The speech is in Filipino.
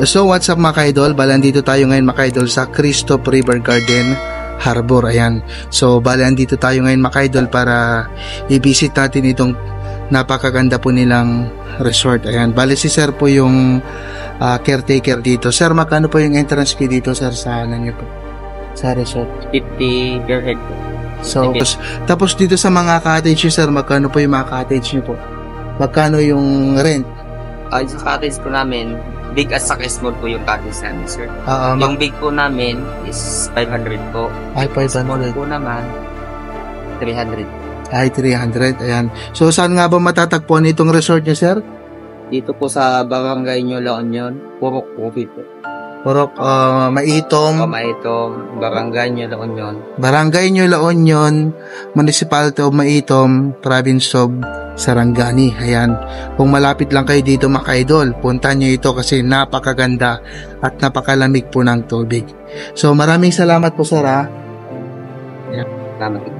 So what's up mga ka-idol? Bali andito tayo ngayon mga ka-idol sa Christoph River Garden Harbor. Ayan. So bali andito tayo ngayon mga ka-idol para i-visit natin itong napakaganda po nilang resort. Ayan. Bali si sir po yung caretaker dito. Sir, magkano po yung entrance fee dito sir sa niyo po? Sa resort? 50 per head po. So, tapos dito sa mga cottage sir, magkano po yung mga cottage niyo po? Magkano yung rent? Sa cottage po namin, big at saka small po yung cottage namin, sir. Yung big po namin is 500 po. Ay, 500. Small po naman, 300. Ay, 300. Ayan. So, saan nga ba matatagpuan itong resort niyo, sir? Dito po sa Barangay Nyo La Union, Purok Coffee po. Purok, Maitom. Maitom, Barangay Nyo La Union. Barangay Nyo La Union, Municipality of Maitom, Province of Sarangani. Ayan. Kung malapit lang kayo dito mga ka-idol, puntahan nyo ito kasi napakaganda at napakalamig po ng tubig. So, maraming salamat po sir ha. Salamat.